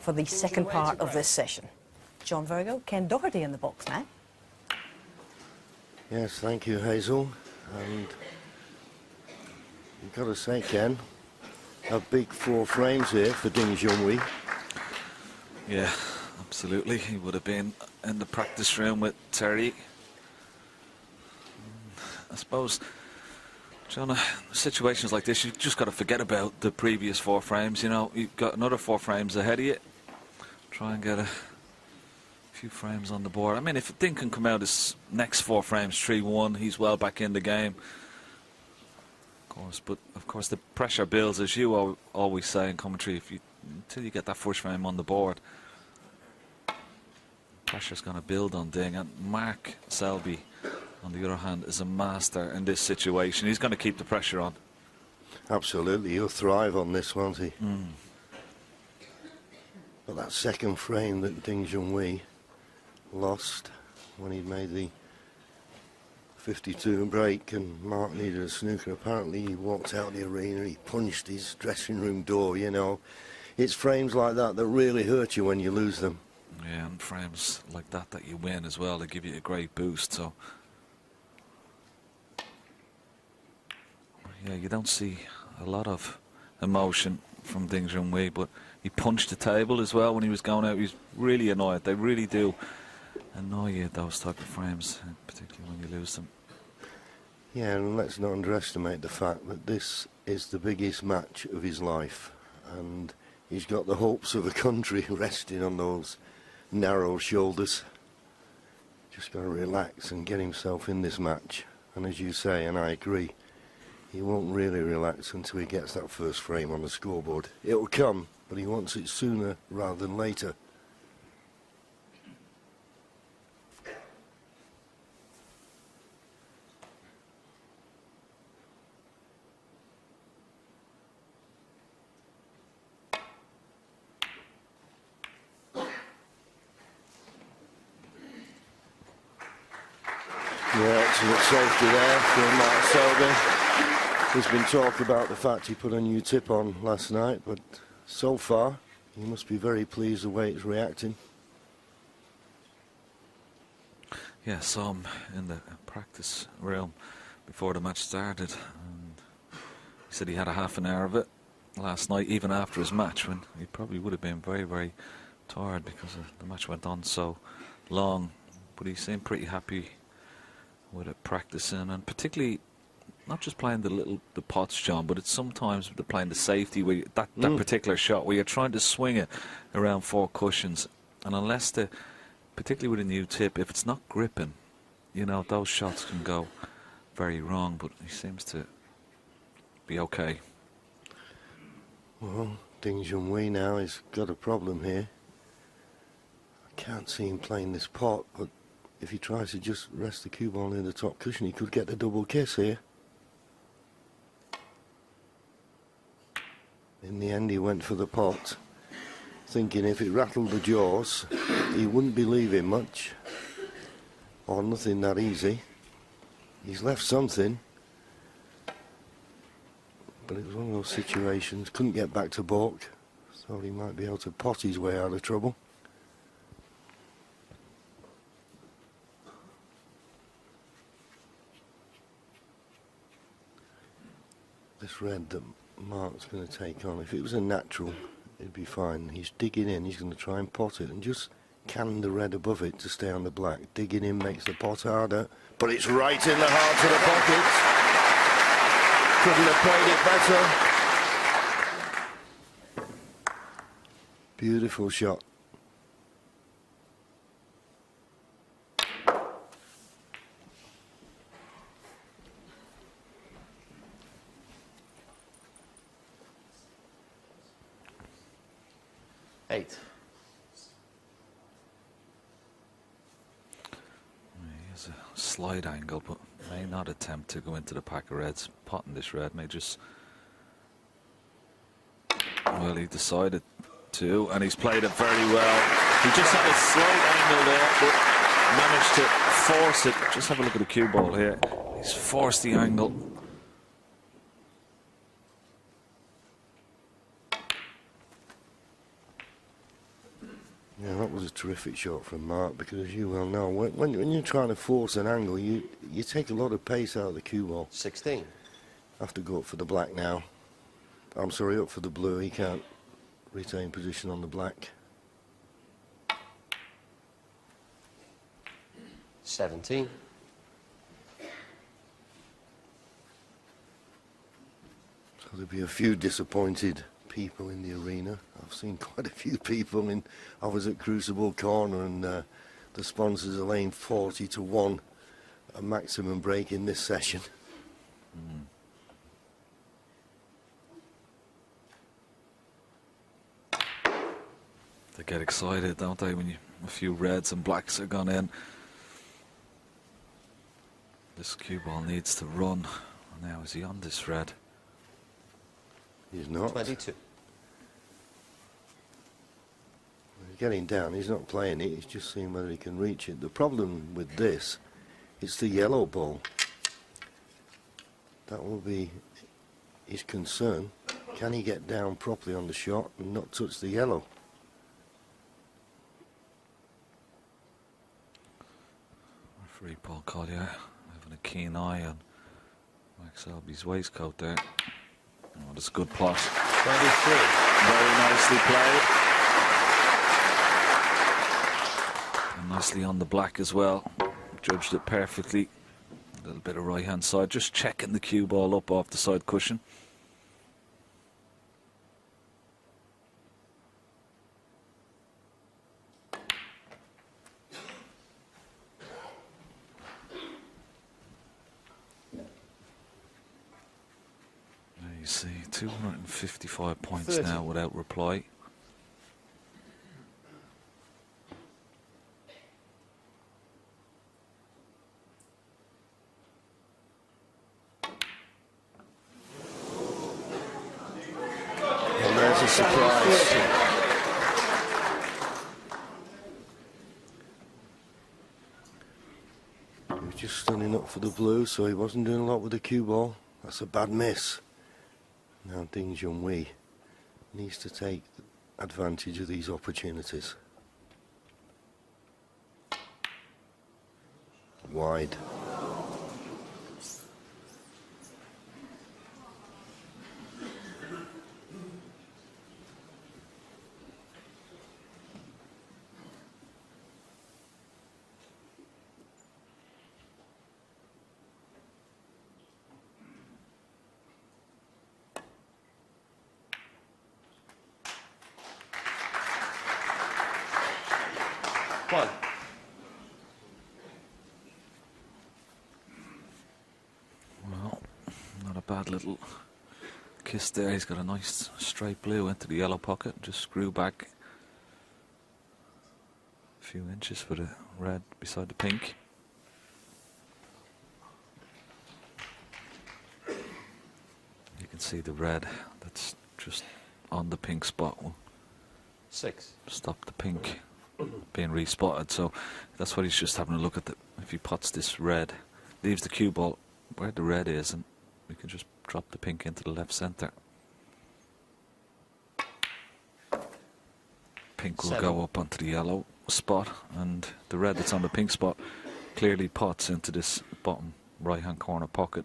for the second part of this session. John Virgo, Ken Doherty in the box now. Yes, thank you, Hazel. And you've got to say, Ken, a big 4 frames here for Junhui. Yeah, absolutely. He would have been in the practice room with Terry. I suppose, John, situations like this, you've just got to forget about the previous 4 frames. You know, you've got another 4 frames ahead of you. Try and get a few frames on the board. I mean, if Ding can come out his next 4 frames 3-1, he's well back in the game. Of course, but of course the pressure builds, as you always say in commentary. Until you get that first frame on the board, pressure's going to build on Ding. And Mark Selby, on the other hand, is a master in this situation. He's going to keep the pressure on. Absolutely, he'll thrive on this, won't he? But that second frame that Junhui lost when he made the 52 break and Mark needed a snooker, apparently he walked out the arena, he punched his dressing room door, you know. It's frames like that that really hurt you when you lose them. Yeah, and frames like that you win as well, they give you a great boost. So yeah, you don't see a lot of emotion from Ding Junhui, but he punched the table as well when he was going out. He was really annoyed. They really do annoy you, those type of frames, particularly when you lose them. Yeah, and let's not underestimate the fact that this is the biggest match of his life, and he's got the hopes of a country resting on those narrow shoulders. Just got to relax and get himself in this match. And as you say, and I agree, he won't really relax until he gets that first frame on the scoreboard. It'll come, but he wants it sooner rather than later. Yeah, excellent safety there from Selby. There's been talk about the fact he put a new tip on last night, but so far he must be very pleased the way it's reacting. Yeah, saw him in the practice room before the match started, and he said he had a half an hour of it last night, even after his match, when he probably would have been very, very tired because the match went on so long. But he seemed pretty happy with it, practicing, and particularly not just playing the pots, John, but it's sometimes playing the safety where that particular shot where you're trying to swing it around 4 cushions, and unless particularly with a new tip, if it's not gripping, you know, those shots can go very wrong. But he seems to be okay. Well, Ding Junhui now has got a problem here. I can't see him playing this pot, but if he tries to just rest the cue ball in the top cushion, he could get the double kiss here. In the end, he went for the pot, thinking if it rattled the jaws, he wouldn't be leaving much, or nothing that easy. He's left something, but it was one of those situations, couldn't get back to balk, thought he might be able to pot his way out of trouble. This red that Mark's going to take on, if it was a natural, it'd be fine. He's digging in, he's going to try and pot it and just can the red above it to stay on the black. Digging in makes the pot harder, but it's right in the heart of the pocket. Couldn't have played it better. Beautiful shot. He has a slight angle, but may not attempt to go into the pack of reds. Potting this red may just... Well, he decided to, and he's played it very well. He just had a slight angle there, but managed to force it. Just have a look at the cue ball here. He's forced the angle. Yeah, that was a terrific shot from Mark, because as you well know, when you're trying to force an angle, you take a lot of pace out of the cue ball. 16. Have to go up for the black now. I'm sorry, up for the blue. He can't retain position on the black. 17. So there'll be a few disappointed people in the arena. I've seen quite a few people in. I was at Crucible Corner, and the sponsors are laying 40 to 1 a maximum break in this session. They get excited, don't they, when a few reds and blacks are gone in. This cue ball needs to run. Now, is he on this red? He's not. 22. He's getting down. He's not playing it. He's just seeing whether he can reach it. The problem with this, it's the yellow ball. That will be his concern. Can he get down properly on the shot and not touch the yellow? Referee Paul Collier having a keen eye on Mike Selby's waistcoat there. Oh, that's a good plot. 23. Very nicely played. And nicely on the black as well. Judged it perfectly. A little bit of right hand side, just checking the cue ball up off the side cushion. There you see, 255 points 30. now without reply. And there's a surprise. He was just standing up for the blue, so he wasn't doing a lot with the cue ball. That's a bad miss. Now Junhui needs to take advantage of these opportunities. Wide. One. Well, not a bad little kiss there. He's got a nice straight blue into the yellow pocket. Just screw back a few inches for the red beside the pink. You can see the red that's just on the pink spot will 6. stop the pink being respotted. So that's what he's just having a look at. If he pots this red, leaves the cue ball where the red is, and we can just drop the pink into the left centre. Pink will 7. go up onto the yellow spot, and the red that's on the pink spot clearly pots into this bottom right hand corner pocket.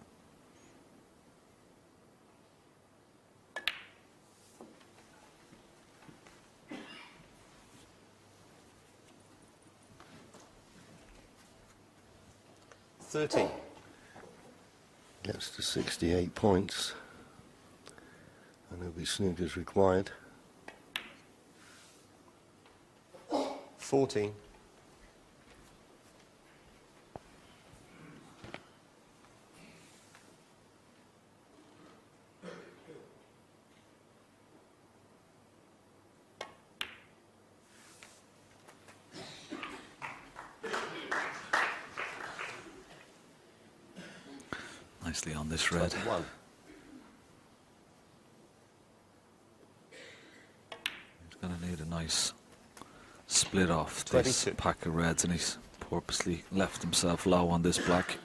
Gets to 68 points, and there'll be snookers required. 14. Nicely on this red. 21. He's going to need a nice split off this 22. pack of reds, and he's purposely left himself low on this black.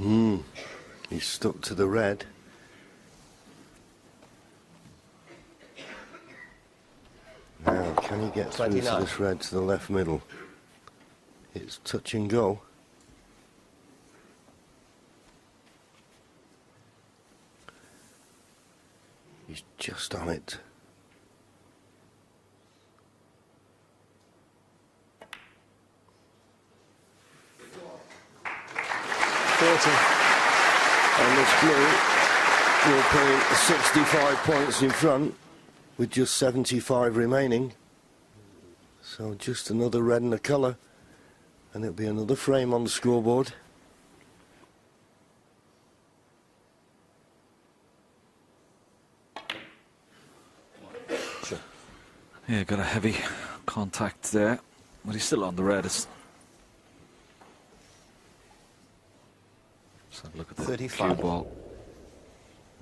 He's stuck to the red. Now, can he get through to 29. this red to the left middle? It's touch and go. He's just on it. And this blue will put 65 points in front with just 75 remaining. So just another red and a colour, and it'll be another frame on the scoreboard. Sure. Yeah, got a heavy contact there, but he's still on the red. Let's have a look at the 35. cue ball.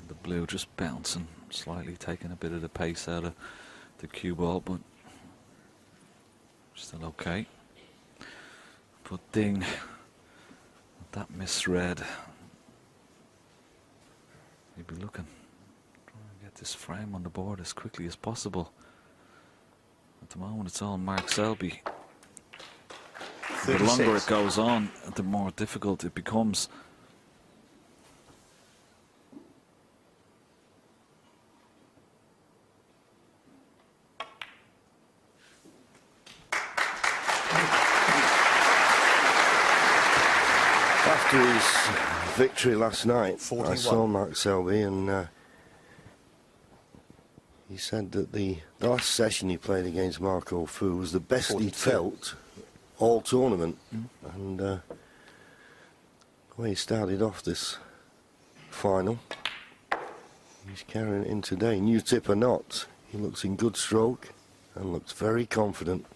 The blue just bouncing, slightly taking a bit of the pace out of the cue ball, but still okay. But Ding, that misread. He'd be looking, trying to get this frame on the board as quickly as possible. At the moment, it's all Mark Selby. The 36. longer it goes on, the more difficult it becomes. After his victory last night, 41. I saw Mark Selby, and he said that the last session he played against Marco Fu was the best 42. he'd felt all tournament. And the way he started off this final, he's carrying it in today. New tip or not, he looks in good stroke and looks very confident.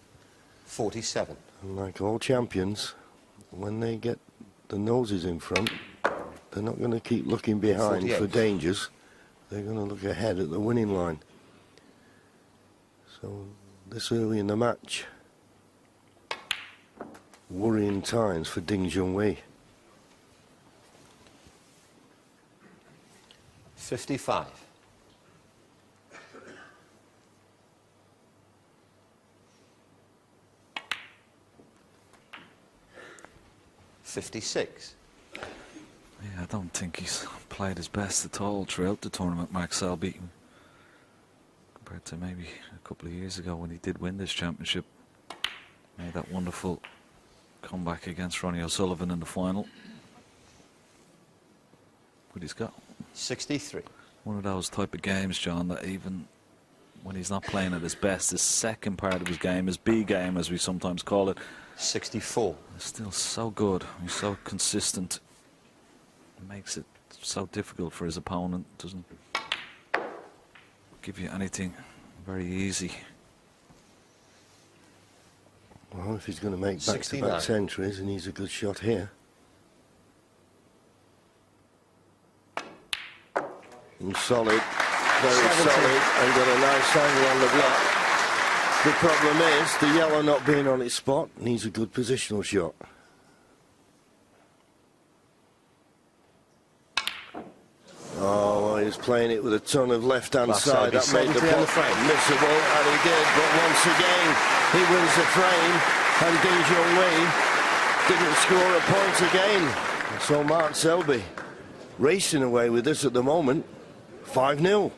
47. And like all champions, when they get the noses in front, they're not going to keep looking behind 48. for dangers. They're going to look ahead at the winning line. So this early in the match, worrying times for Junhui. 55. $56. Yeah, I don't think he's played his best at all throughout the tournament, Mark Selby, compared to maybe a couple of years ago when he did win this championship. Made that wonderful comeback against Ronnie O'Sullivan in the final. But he's got 63. one of those type of games, John, that even when he's not playing at his best, his second part of his game, his B game as we sometimes call it, 64. is still so good. He's so consistent. It makes it so difficult for his opponent. Doesn't give you anything very easy. Well, if he's going to make 69. back-to-back centuries, and he's a good shot here. And solid, very 70. solid, and got a nice angle on the block. The problem is the yellow not being on its spot needs a good positional shot. Oh, he's playing it with a ton of left-hand Left side. side, That made the 70 on the pot frame. missable, and he did. But once again, he wins the frame, and Junhui didn't score a point again. So Mark Selby racing away with this at the moment, 5-0.